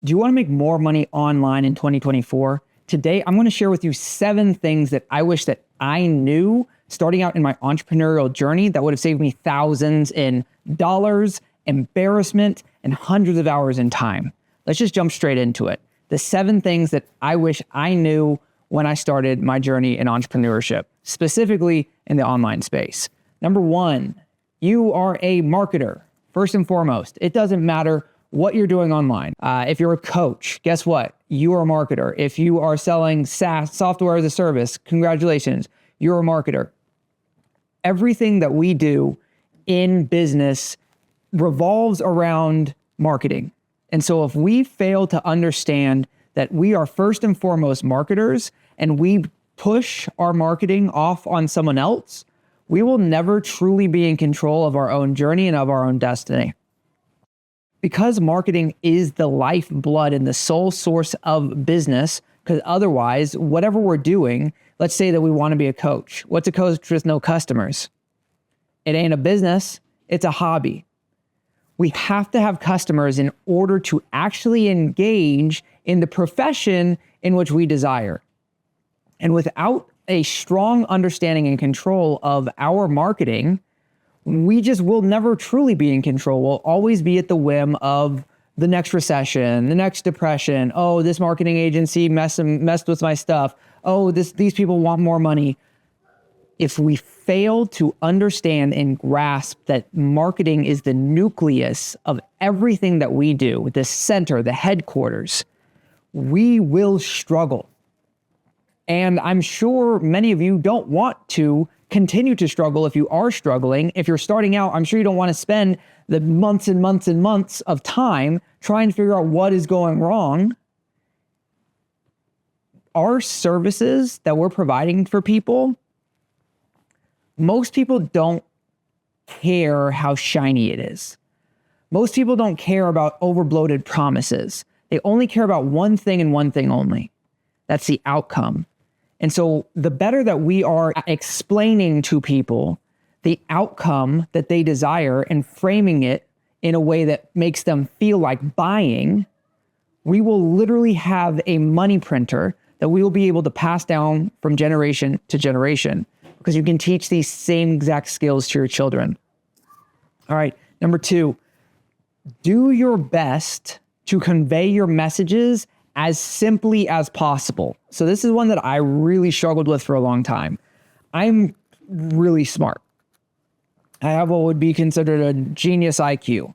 Do you want to make more money online in 2024? Today, I'm going to share with you 7 things that I wish that I knew starting out in my entrepreneurial journey that would have saved me thousands in dollars, embarrassment, and hundreds of hours in time. Let's just jump straight into it. The 7 things that I wish I knew when I started my journey in entrepreneurship, specifically in the online space. Number 1, you are a marketer. First and foremost, it doesn't matter what you're doing online. If you're a coach, guess what? You are a marketer. If you are selling SaaS, software as a service, congratulations, you're a marketer. Everything that we do in business revolves around marketing. And so if we fail to understand that we are first and foremost marketers and we push our marketing off on someone else, we will never truly be in control of our own journey and of our own destiny. Because marketing is the lifeblood and the sole source of business, because otherwise, whatever we're doing, let's say that we want to be a coach. What's a coach with no customers? It ain't a business, it's a hobby. We have to have customers in order to actually engage in the profession in which we desire. And without a strong understanding and control of our marketing, we just will never truly be in control. We'll always be at the whim of the next recession, the next depression. Oh, this marketing agency messed with my stuff. Oh, these people want more money. If we fail to understand and grasp that marketing is the nucleus of everything that we do, the center, the headquarters, we will struggle. And I'm sure many of you don't want to continue to struggle if you are struggling. If you're starting out, I'm sure you don't want to spend the months and months and months of time trying to figure out what is going wrong. Our services that we're providing for people, most people don't care how shiny it is. Most people don't care about overbloated promises. They only care about one thing and one thing only. That's the outcome. And so the better that we are explaining to people the outcome that they desire and framing it in a way that makes them feel like buying, we will literally have a money printer that we will be able to pass down from generation to generation, because you can teach these same exact skills to your children. All right, number 2, do your best to convey your messages as simply as possible. So this is one that I really struggled with for a long time. I'm really smart. I have what would be considered a genius IQ.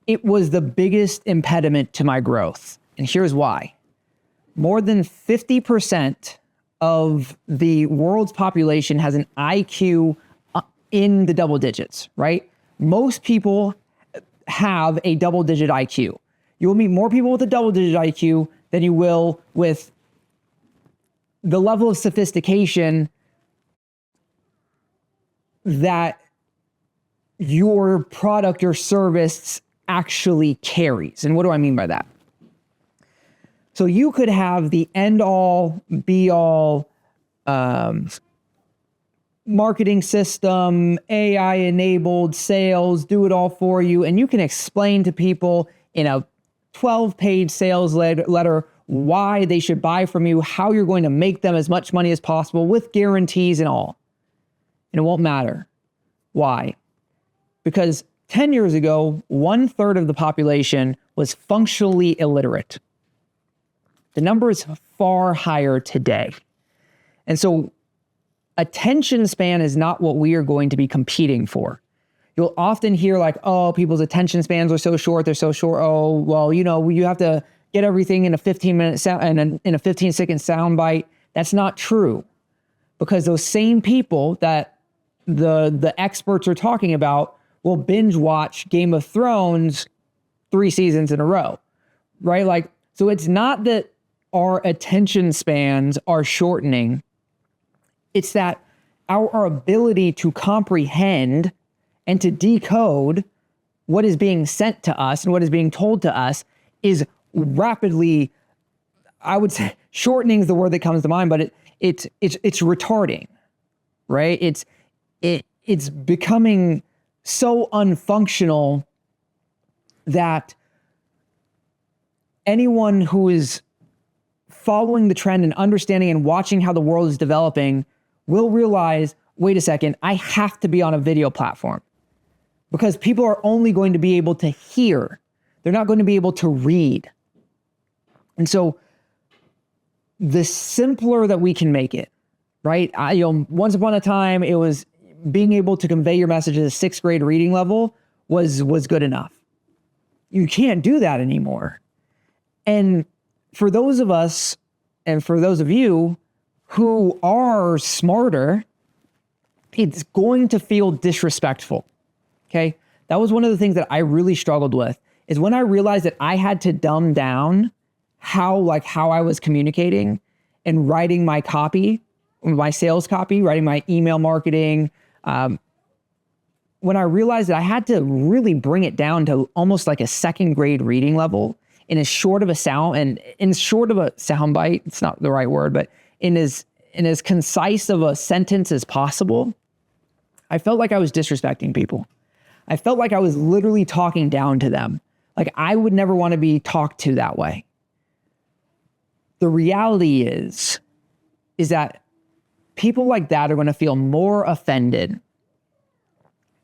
It was the biggest impediment to my growth. And here's why. More than 50% of the world's population has an IQ in the double digits, right? Most people have a double-digit IQ. You will meet more people with a double-digit IQ than you will with the level of sophistication that your product or service actually carries. And what do I mean by that? So you could have the end-all, be-all marketing system, AI-enabled sales, do it all for you, and you can explain to people in a 12-page sales letter why they should buy from you, how you're going to make them as much money as possible with guarantees and all. And it won't matter. Why? Because 10 years ago, 1/3 of the population was functionally illiterate. The number is far higher today. And so attention span is not what we are going to be competing for. You'll often hear like, oh, people's attention spans are so short, they're so short. Oh, well, you have to get everything in a 15-minute sound and in a 15-second sound bite. That's not true, because those same people that the experts are talking about will binge watch Game of Thrones 3 seasons in a row, right? Like, so it's not that our attention spans are shortening. It's that our ability to comprehend and to decode what is being sent to us and what is being told to us is rapidly, I would say, shortening is the word that comes to mind, but it's retarding, right? It's becoming so unfunctional that anyone who is following the trend and understanding and watching how the world is developing will realize, wait a second, I have to be on a video platform because people are only going to be able to hear. They're not going to be able to read. And so the simpler that we can make it, right? Once upon a time, it was being able to convey your message at a 6th grade reading level was good enough. You can't do that anymore. And for those of us, and for those of you who are smarter, it's going to feel disrespectful, okay? That was one of the things that I really struggled with, is when I realized that I had to dumb down how I was communicating and writing my copy, my sales copy, writing my email marketing. When I realized that I had to really bring it down to almost like a 2nd grade reading level in as short of a sound bite, it's not the right word, but in as concise of a sentence as possible, I felt like I was disrespecting people. I felt like I was literally talking down to them. Like I would never want to be talked to that way. The reality is that people like that are going to feel more offended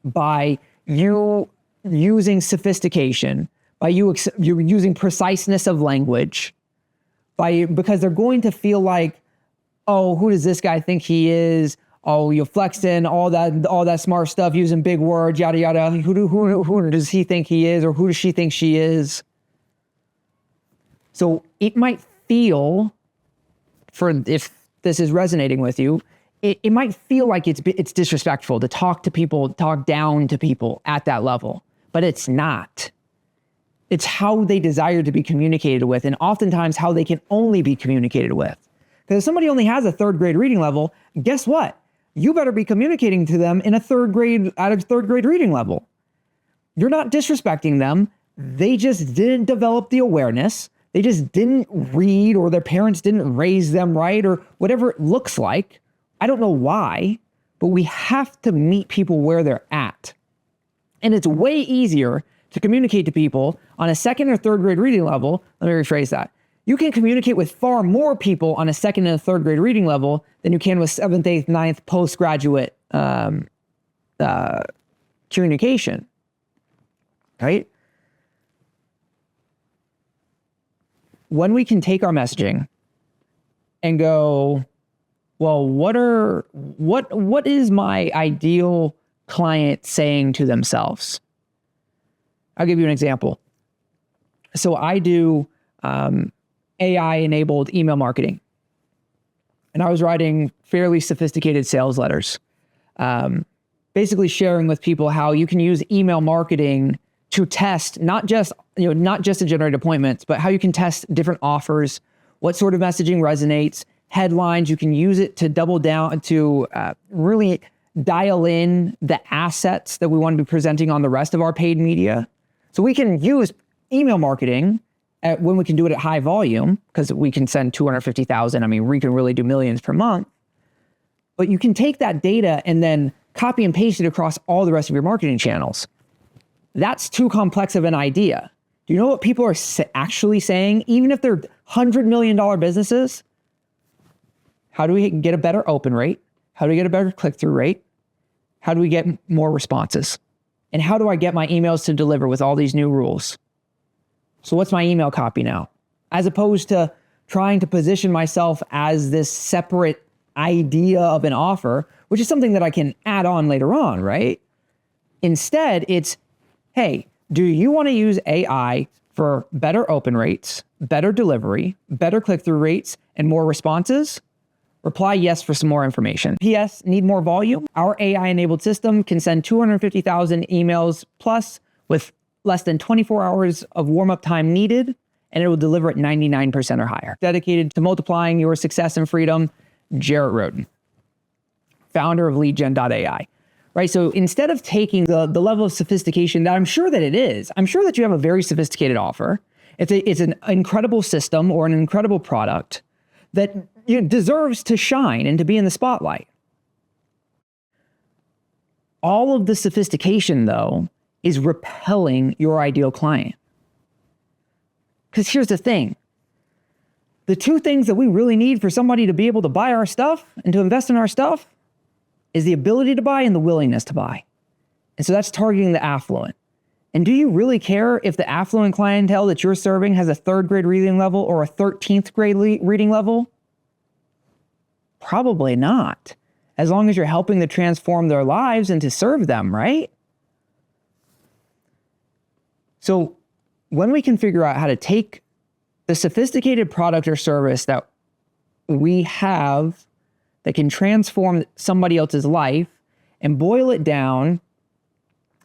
by you using sophistication, by you using preciseness of language, because they're going to feel like, oh, who does this guy think he is? Oh, you're flexing all that smart stuff, using big words, yada yada. Who does he think he is, or who does she think she is? So it might feel, if this is resonating with you, it might feel like it's disrespectful to talk down to people at that level, but it's not. It's how they desire to be communicated with, and oftentimes how they can only be communicated with. Because if somebody only has a 3rd grade reading level, guess what? You better be communicating to them in at a 3rd grade reading level. You're not disrespecting them. They just didn't develop the awareness. They just didn't read, or their parents didn't raise them right, or whatever it looks like. I don't know why, but we have to meet people where they're at. And it's way easier to communicate to people on a 2nd or 3rd grade reading level. Let me rephrase that. You can communicate with far more people on a 2nd and a 3rd grade reading level than you can with 7th, 8th, 9th postgraduate communication, right? When we can take our messaging and go, well, what is my ideal client saying to themselves? I'll give you an example. So I do AI-enabled email marketing, and I was writing fairly sophisticated sales letters, basically sharing with people how you can use email marketing to test not just to generate appointments, but how you can test different offers, what sort of messaging resonates, headlines. You can use it to double down, to really dial in the assets that we want to be presenting on the rest of our paid media. So we can use email marketing when we can do it at high volume, because we can send 250,000. I mean, we can really do millions per month. But you can take that data and then copy and paste it across all the rest of your marketing channels. That's too complex of an idea. Do you know what people are actually saying? Even if they're $100 million businesses, how do we get a better open rate? How do we get a better click-through rate? How do we get more responses? And how do I get my emails to deliver with all these new rules? So what's my email copy now? As opposed to trying to position myself as this separate idea of an offer, which is something that I can add on later on, right? Instead, it's, hey, do you want to use AI for better open rates, better delivery, better click-through rates, and more responses? Reply yes for some more information. P.S. Need more volume? Our AI-enabled system can send 250,000 emails plus with less than 24 hours of warm-up time needed, and it will deliver at 99% or higher. Dedicated to multiplying your success and freedom, Jarrett Roden, founder of LeadGen.ai. Right, so instead of taking the level of sophistication that I'm sure that it is, I'm sure that you have a very sophisticated offer. It's an incredible system or an incredible product that deserves to shine and to be in the spotlight. All of the sophistication, though, is repelling your ideal client. Because here's the thing. The two things that we really need for somebody to be able to buy our stuff and to invest in our stuff is the ability to buy and the willingness to buy. And so that's targeting the affluent. And do you really care if the affluent clientele that you're serving has a 3rd grade reading level or a 13th grade reading level? Probably not. As long as you're helping to transform their lives and to serve them, right? So when we can figure out how to take the sophisticated product or service that we have that can transform somebody else's life and boil it down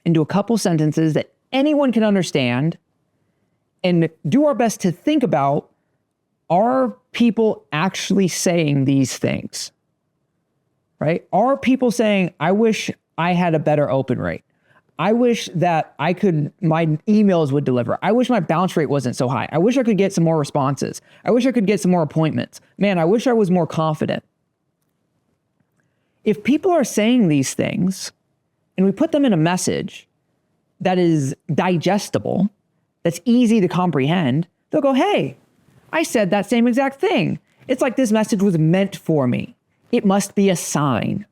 into a couple sentences that anyone can understand and do our best to think about, are people actually saying these things, right? Are people saying, I wish I had a better open rate. I wish that my emails would deliver. I wish my bounce rate wasn't so high. I wish I could get some more responses. I wish I could get some more appointments. Man, I wish I was more confident. If people are saying these things and we put them in a message that is digestible, that's easy to comprehend, they'll go, hey, I said that same exact thing. It's like this message was meant for me. It must be a sign.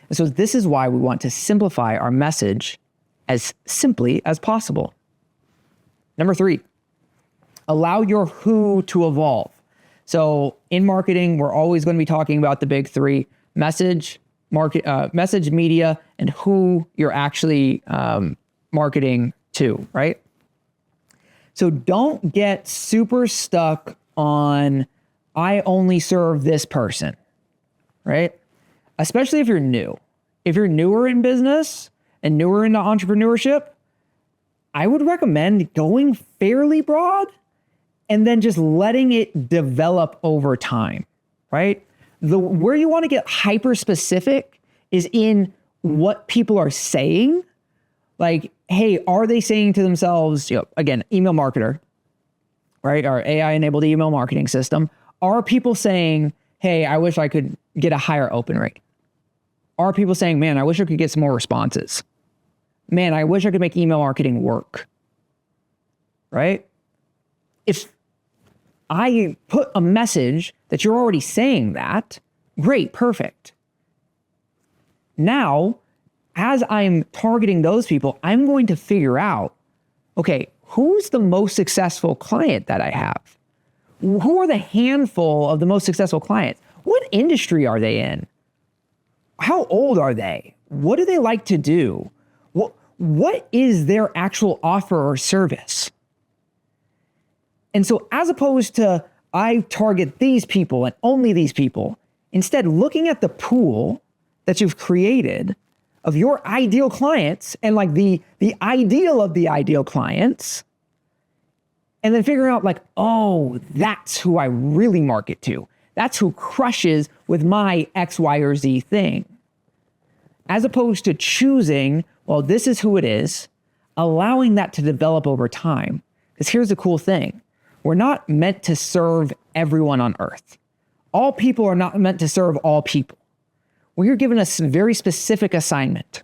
And so this is why we want to simplify our message as simply as possible. Number 3, allow your who to evolve. So in marketing, we're always going to be talking about the big 3: message, message, media, and who you're actually marketing to, right? So don't get super stuck on, I only serve this person, right? Especially if you're new. If you're newer in business and newer into entrepreneurship, I would recommend going fairly broad and then just letting it develop over time, right? Where you want to get hyper specific is in what people are saying. Like, hey, are they saying to themselves, again, email marketer, right? Our AI-enabled email marketing system. Are people saying, hey, I wish I could get a higher open rate? Are people saying, man, I wish I could get some more responses? Man, I wish I could make email marketing work, right? If I put a message that you're already saying that, great, perfect. Now, as I'm targeting those people, I'm going to figure out, okay, who's the most successful client that I have? Who are the handful of the most successful clients? What industry are they in? How old are they? What do they like to do? What is their actual offer or service? And so as opposed to, I target these people and only these people, instead looking at the pool that you've created of your ideal clients and like the ideal of the ideal clients, and then figuring out like, oh, that's who I really market to. That's who crushes with my X, Y, or Z thing. As opposed to choosing, well, this is who it is, allowing that to develop over time. Because here's the cool thing. We're not meant to serve everyone on earth. All people are not meant to serve all people. We are given a very specific assignment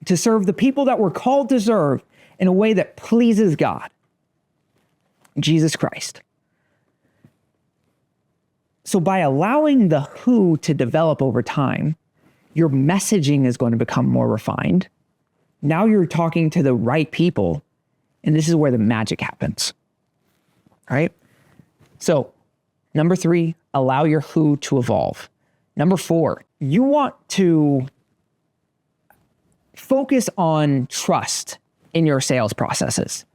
to serve the people that we're called to serve in a way that pleases God, Jesus Christ. So by allowing the who to develop over time, your messaging is going to become more refined. Now you're talking to the right people, and this is where the magic happens. All right? So, number 3, allow your who to evolve. Number 4, you want to focus on trust in your sales processes.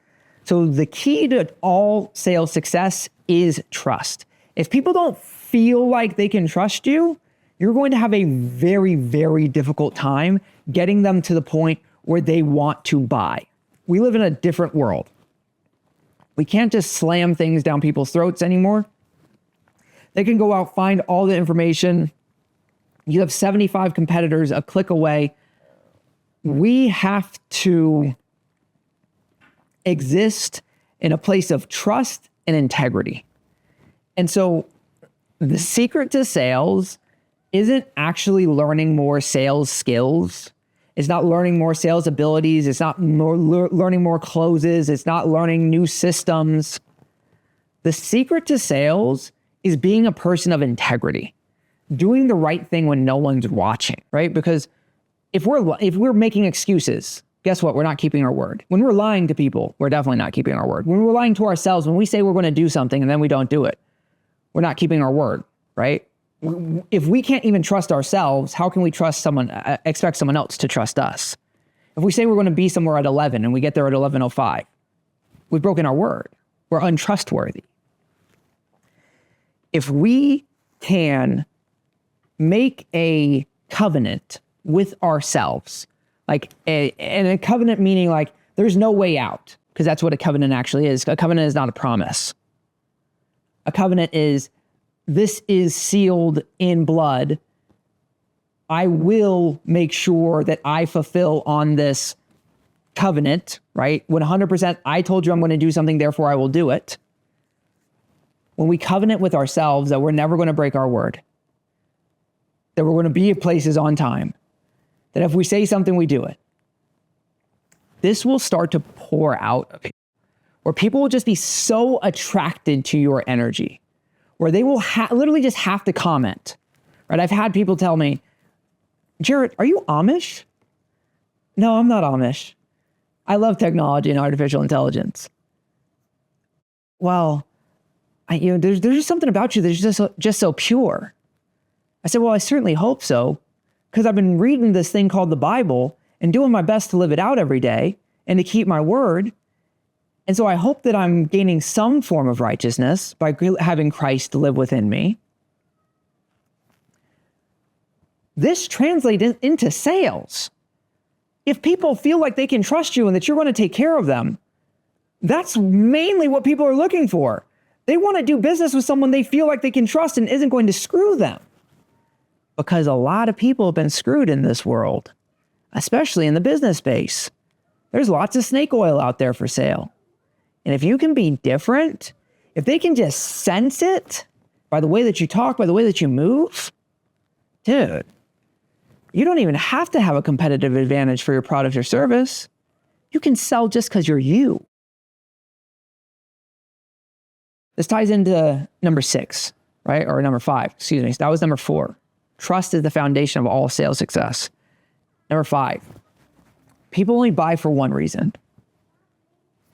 So the key to all sales success is trust. If people don't feel like they can trust you, you're going to have a very, very difficult time getting them to the point where they want to buy. We live in a different world. We can't just slam things down people's throats anymore. They can go out, find all the information. You have 75 competitors a click away. We have to exist in a place of trust and integrity. And so the secret to sales isn't actually learning more sales skills It's not learning more sales abilities. It's not learning more closes. It's not learning new systems. The secret to sales is being a person of integrity, doing the right thing when no one's watching, right? Because if we're making excuses, guess what? We're not keeping our word. When we're lying to people, we're definitely not keeping our word. When we're lying to ourselves, when we say we're going to do something and then we don't do it, we're not keeping our word, right? If we can't even trust ourselves, how can we expect someone else to trust us? If we say we're going to be somewhere at 11 and we get there at 11:05, we've broken our word. We're untrustworthy. If we can make a covenant with ourselves, and a covenant meaning like there's no way out, because that's what a covenant actually is. A covenant is not a promise. A covenant is, this is sealed in blood. I will make sure that I fulfill on this covenant, right? 100%, I told you I'm going to do something, therefore I will do it. When we covenant with ourselves that we're never going to break our word, that we're going to be at places on time, that if we say something, we do it, this will start to pour out of you, where people will just be so attracted to your energy, where they will literally just have to comment, right? I've had people tell me, Jarrett, are you Amish? No, I'm not Amish. I love technology and artificial intelligence. Well, there's just something about you that's just so pure. I said, well, I certainly hope so, because I've been reading this thing called the Bible and doing my best to live it out every day and to keep my word. And so I hope that I'm gaining some form of righteousness by having Christ live within me. This translates into sales. If people feel like they can trust you and that you're going to take care of them, that's mainly what people are looking for. They want to do business with someone they feel like they can trust and isn't going to screw them. Because a lot of people have been screwed in this world, especially in the business space. There's lots of snake oil out there for sale. And if you can be different, if they can just sense it by the way that you talk, by the way that you move, dude, you don't even have to have a competitive advantage for your product or service. You can sell just because you're you. This ties into number 6, right? Or number 5, excuse me. So that was number 4. Trust is the foundation of all sales success. Number 5, people only buy for one reason.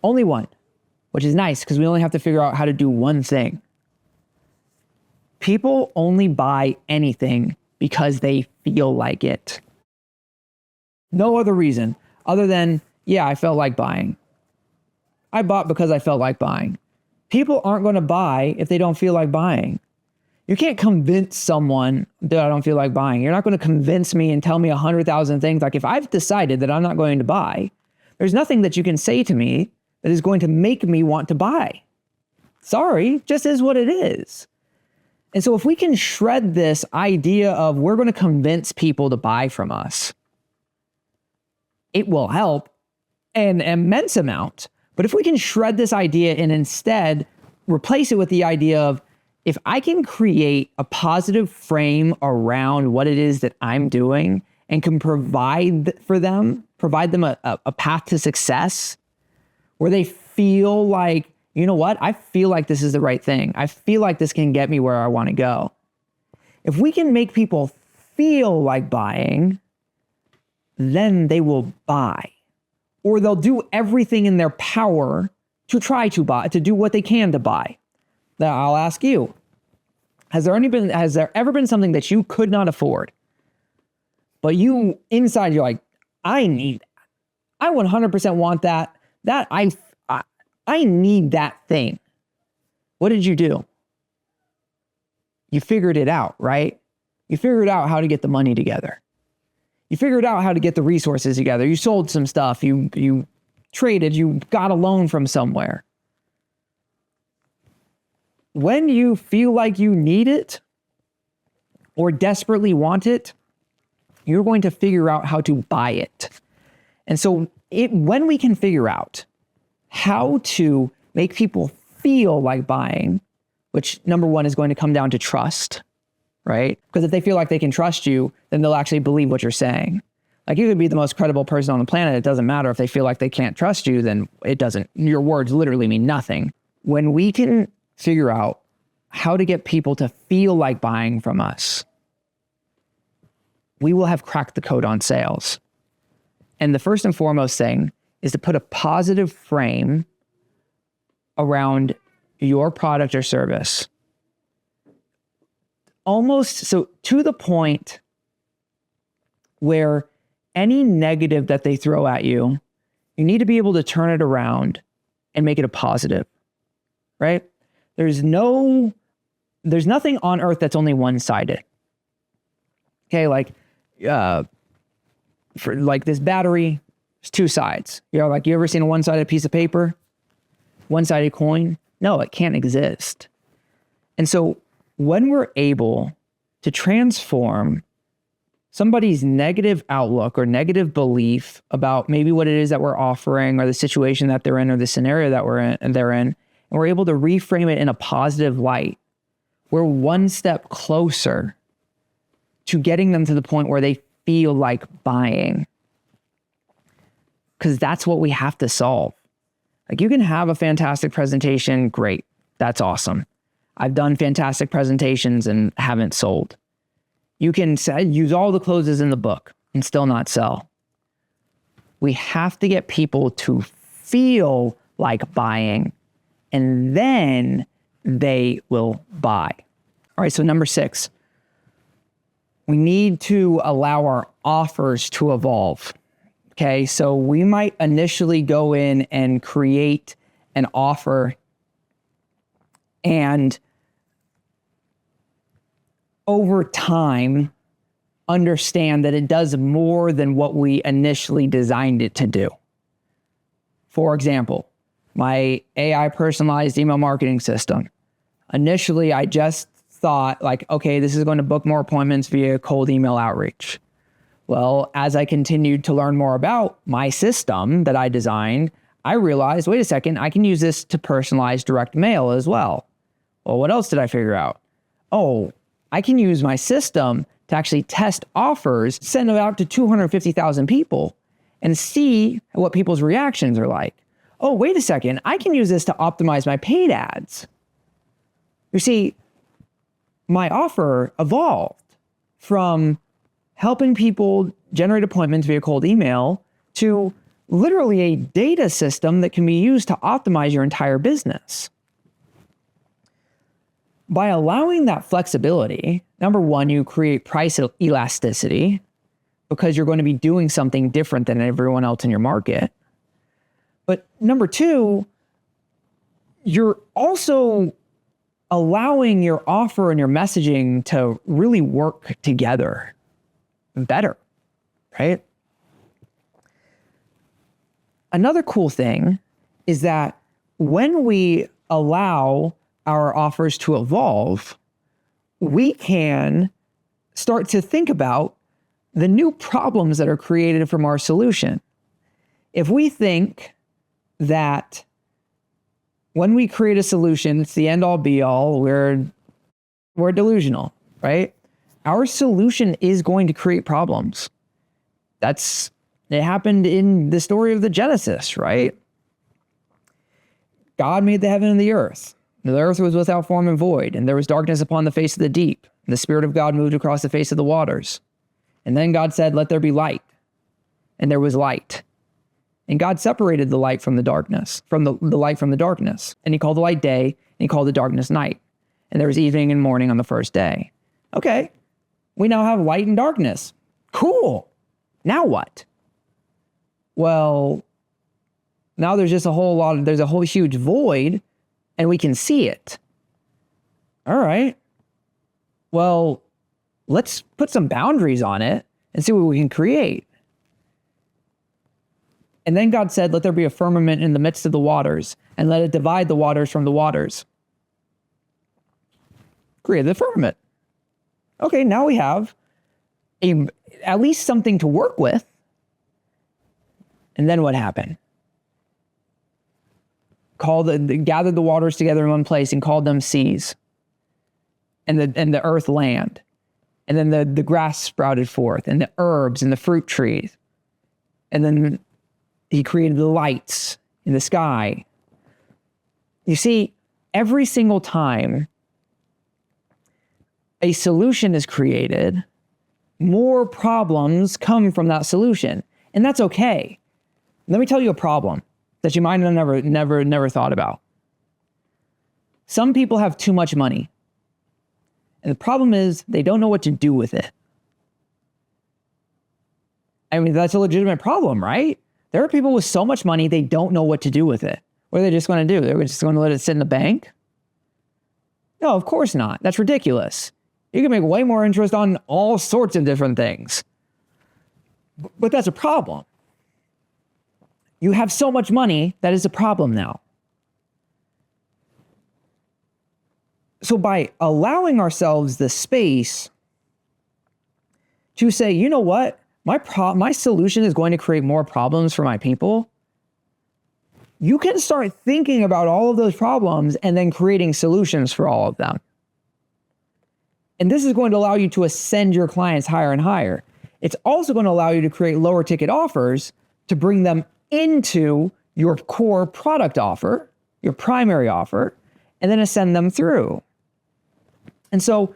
Only one, which is nice because we only have to figure out how to do one thing. People only buy anything because they feel like it. No other reason other than, yeah, I felt like buying. I bought because I felt like buying. People aren't going to buy if they don't feel like buying. You can't convince someone that I don't feel like buying. You're not going to convince me and tell me 100,000 things. Like if I've decided that I'm not going to buy, there's nothing that you can say to me that is going to make me want to buy. Sorry, just is what it is. And so if we can shred this idea of we're going to convince people to buy from us, it will help an immense amount. But if we can shred this idea and instead replace it with the idea of, if I can create a positive frame around what it is that I'm doing and can provide them a path to success where they feel like, you know what? I feel like this is the right thing. I feel like this can get me where I want to go. If we can make people feel like buying, then they will buy. Or they'll do everything in their power to try to buy, to do what they can to buy. Now, I'll ask you, has there ever been something that you could not afford, but you inside you're like, I 100% want that. I need that thing. What did you do? You figured it out, right? You figured out how to get the money together. You figured out how to get the resources together. You sold some stuff. You traded. You got a loan from somewhere. When you feel like you need it or desperately want it, you're going to figure out how to buy it. And so when we can figure out how to make people feel like buying, which number 1 is going to come down to trust, right? Because if they feel like they can trust you, then they'll actually believe what you're saying. Like you could be the most credible person on the planet. It doesn't matter if they feel like they can't trust you, then it doesn't, your words literally mean nothing. When we can figure out how to get people to feel like buying from us, we will have cracked the code on sales. And the first and foremost thing is to put a positive frame around your product or service. Almost so to the point where any negative that they throw at you, you need to be able to turn it around and make it a positive, right? There's nothing on earth that's only one-sided. Okay, like for like this battery, there's two sides. You know, like you ever seen a one-sided piece of paper? One-sided coin? No, it can't exist. And so when we're able to transform somebody's negative outlook or negative belief about maybe what it is that we're offering or the situation that they're in or the scenario that they're in, and we're able to reframe it in a positive light, we're one step closer to getting them to the point where they feel like buying. Because that's what we have to solve. Like you can have a fantastic presentation, great, that's awesome. I've done fantastic presentations and haven't sold. You can use all the closes in the book and still not sell. We have to get people to feel like buying, and then they will buy. All right, so number 6, we need to allow our offers to evolve. Okay, so we might initially go in and create an offer and over time, understand that it does more than what we initially designed it to do. For example, my AI personalized email marketing system. Initially, I just thought like, okay, this is going to book more appointments via cold email outreach. Well, as I continued to learn more about my system that I designed, I realized, wait a second, I can use this to personalize direct mail as well. Well, what else did I figure out? Oh, I can use my system to actually test offers, send them out to 250,000 people and see what people's reactions are like. Oh, wait a second, I can use this to optimize my paid ads. You see, my offer evolved from helping people generate appointments via cold email to literally a data system that can be used to optimize your entire business. By allowing that flexibility, number one, you create price elasticity because you're going to be doing something different than everyone else in your market. But number two, you're also allowing your offer and your messaging to really work together better, right? Another cool thing is that when we allow our offers to evolve, we can start to think about the new problems that are created from our solution. If we think that when we create a solution, it's the end all be all, we're delusional, right? Our solution is going to create problems. It happened in the story of the Genesis, right? God made the heaven and the earth. The earth was without form and void, and there was darkness upon the face of the deep. And the Spirit of God moved across the face of the waters. And then God said, let there be light. And there was light. And God separated the light from the darkness, from the light from the darkness. And he called the light day, and he called the darkness night. And there was evening and morning on the first day. Okay, we now have light and darkness. Cool. Now what? Well, now there's just there's a whole huge void, and we can see it. All right. Well, let's put some boundaries on it and see what we can create. And then God said, let there be a firmament in the midst of the waters, and let it divide the waters from the waters. Created the firmament. Okay, now we have at least something to work with. And then what happened? Gathered the waters together in one place and called them seas, and the earth land. And then the grass sprouted forth, and the herbs and the fruit trees. And then he created the lights in the sky. You see, every single time a solution is created, more problems come from that solution. And that's okay. Let me tell you a problem that you might have never thought about. Some people have too much money. And the problem is they don't know what to do with it. I mean, that's a legitimate problem, right? There are people with so much money, they don't know what to do with it. What are they just going to do? They're just going to let it sit in the bank? No, of course not. That's ridiculous. You can make way more interest on all sorts of different things. But that's a problem. You have so much money, that is a problem now. So by allowing ourselves the space to say, you know what? My solution is going to create more problems for my people. You can start thinking about all of those problems and then creating solutions for all of them. And this is going to allow you to ascend your clients higher and higher. It's also going to allow you to create lower ticket offers to bring them into your core product offer, your primary offer, and then ascend them through. And so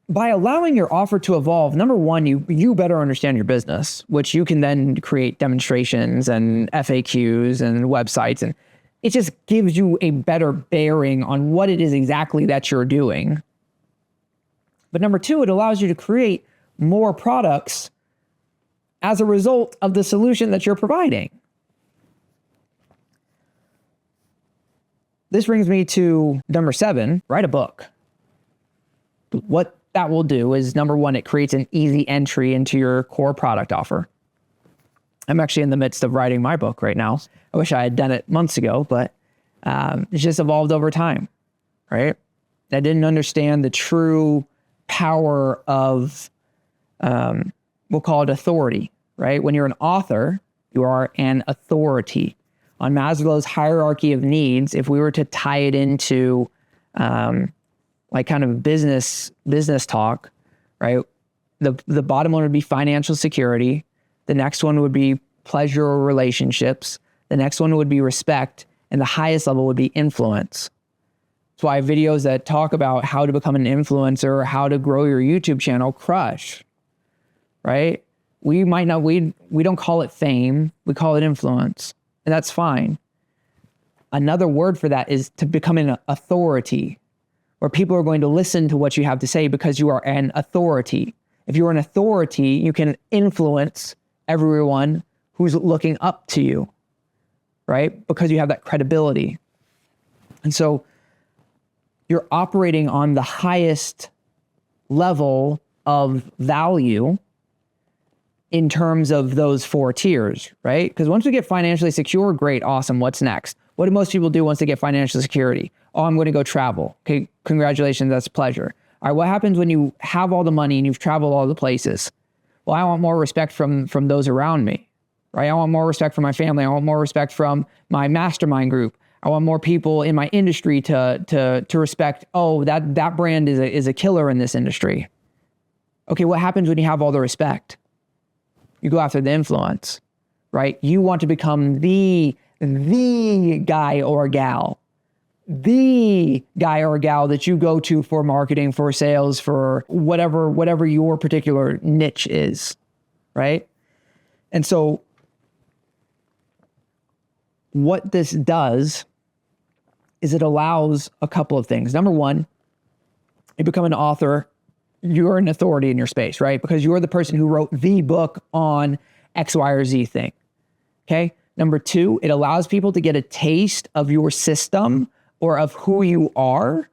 by allowing your offer to evolve, number one, you better understand your business, which you can then create demonstrations and FAQs and websites. And it just gives you a better bearing on what it is exactly that you're doing. But number two, it allows you to create more products as a result of the solution that you're providing. This brings me to number 7, write a book. What that will do is, number one, it creates an easy entry into your core product offer. I'm actually in the midst of writing my book right now. I wish I had done it months ago, but it's just evolved over time, right? I didn't understand the true power of, we'll call it authority, right? When you're an author, you are an authority. On Maslow's hierarchy of needs, if we were to tie it into like kind of business talk, right? The bottom one would be financial security. The next one would be pleasure or relationships. The next one would be respect. And the highest level would be influence. That's why videos that talk about how to become an influencer or how to grow your YouTube channel crush, right? We don't call it fame. We call it influence. And that's fine. Another word for that is to become an authority, where people are going to listen to what you have to say because you are an authority. If you're an authority, you can influence everyone who's looking up to you, right? Because you have that credibility. And so you're operating on the highest level of value in terms of those 4 tiers, right? Because once we get financially secure, great, awesome, what's next? What do most people do once they get financial security? Oh, I'm going to go travel. Okay, congratulations, that's a pleasure. All right, what happens when you have all the money and you've traveled all the places? Well, I want more respect from those around me, right? I want more respect from my family. I want more respect from my mastermind group. I want more people in my industry to respect, oh, that brand is a killer in this industry. Okay, what happens when you have all the respect? You go after the influence, right? You want to become the guy or gal that you go to for marketing, for sales, for whatever your particular niche is, right? And so what this does is it allows a couple of things. Number one, you become an author. You're an authority in your space, right? Because you're the person who wrote the book on X, Y, or Z thing, okay? Number two, it allows people to get a taste of your system or of who you are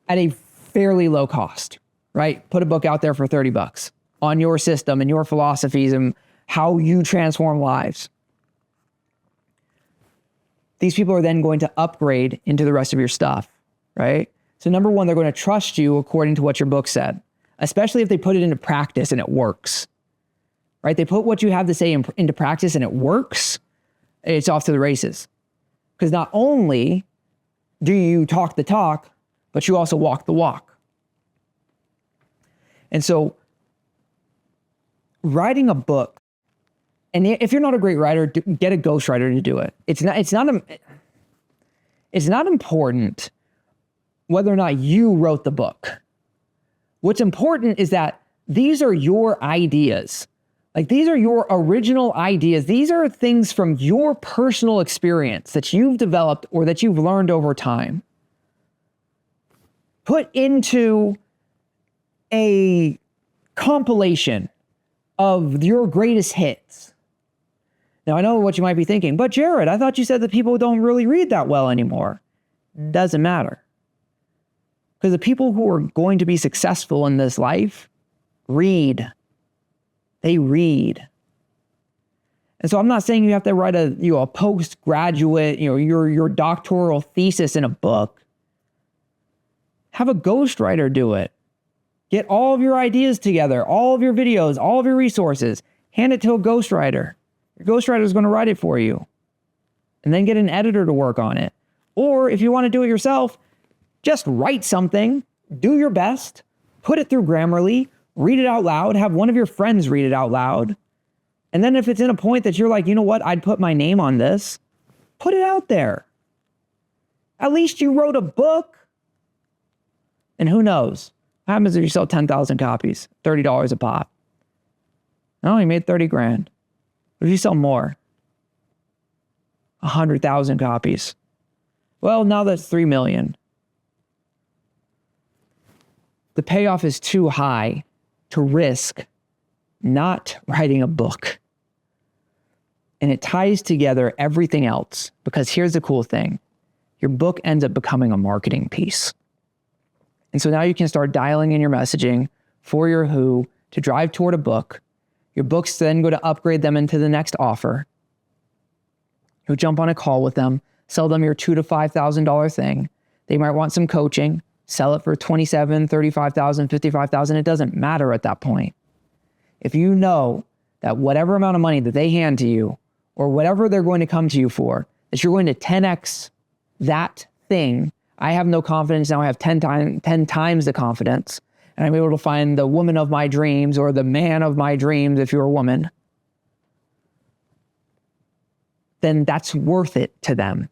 at a fairly low cost, right? Put a book out there for $30 on your system and your philosophies and how you transform lives. These people are then going to upgrade into the rest of your stuff, right? So number one, they're going to trust you according to what your book said, especially if they put it into practice and it works, right? They put what you have to say into practice and it works, it's off to the races. Because not only do you talk the talk, but you also walk the walk. And so writing a book And if you're not a great writer, get a ghostwriter to do it. It's not important whether or not you wrote the book. What's important is that these are your ideas. Like, these are your original ideas. These are things from your personal experience that you've developed or that you've learned over time. Put into a compilation of your greatest hits. Now, I know what you might be thinking, but Jared, I thought you said that people don't really read that well anymore. Doesn't matter. Because the people who are going to be successful in this life read. They read. And so I'm not saying you have to write a postgraduate, your doctoral thesis in a book. Have a ghostwriter do it. Get all of your ideas together, all of your videos, all of your resources. Hand it to a ghostwriter. Your ghostwriter is going to write it for you. And then get an editor to work on it. Or if you want to do it yourself, just write something, do your best, put it through Grammarly, read it out loud, have one of your friends read it out loud. And then if it's in a point that you're like, you know what, I'd put my name on this, put it out there. At least you wrote a book. And who knows? What happens if you sell 10,000 copies, $30 a pop? Oh, you made 30 grand. What if you sell more? 100,000 copies. Well, now that's 3 million. The payoff is too high to risk not writing a book. And it ties together everything else, because here's the cool thing. Your book ends up becoming a marketing piece. And so now you can start dialing in your messaging for your who to drive toward a book. Your books then go to upgrade them into the next offer. You'll jump on a call with them, sell them your $2,000 to $5,000 thing. They might want some coaching, sell it for $27,000, $35,000, $55,000. It doesn't matter at that point. If you know that whatever amount of money that they hand to you or whatever they're going to come to you for, that you're going to 10x that thing, I have no confidence. Now I have 10 times the confidence. And I'm able to find the woman of my dreams or the man of my dreams if you're a woman. Then that's worth it to them.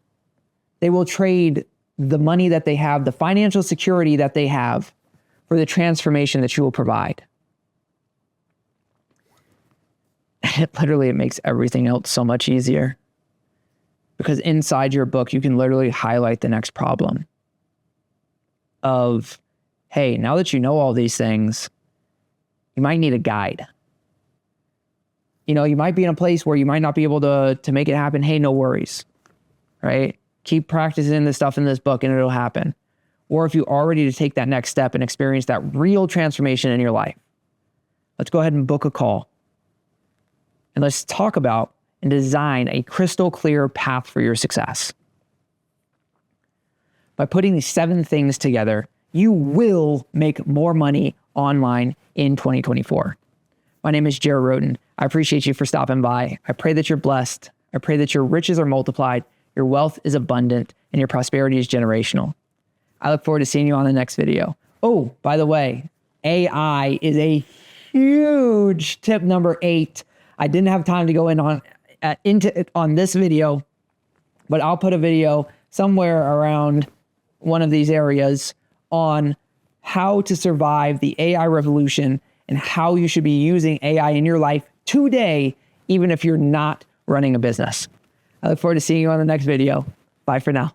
They will trade the money that they have, the financial security that they have, for the transformation that you will provide. It makes everything else so much easier. Because inside your book, you can literally highlight the next problem of, hey, now that you know all these things, you might need a guide. You might be in a place where you might not be able to make it happen. Hey, no worries, right? Keep practicing the stuff in this book and it'll happen. Or if you are ready to take that next step and experience that real transformation in your life, let's go ahead and book a call. And let's talk about and design a crystal clear path for your success. By putting these 7 things together, you will make more money online in 2024. My name is Jared Roden. I appreciate you for stopping by. I pray that you're blessed. I pray that your riches are multiplied, your wealth is abundant, and your prosperity is generational. I look forward to seeing you on the next video. Oh, by the way, AI is a huge tip number 8. I didn't have time to go into it on this video, but I'll put a video somewhere around one of these areas on how to survive the AI revolution and how you should be using AI in your life today, even if you're not running a business. I look forward to seeing you on the next video. Bye for now.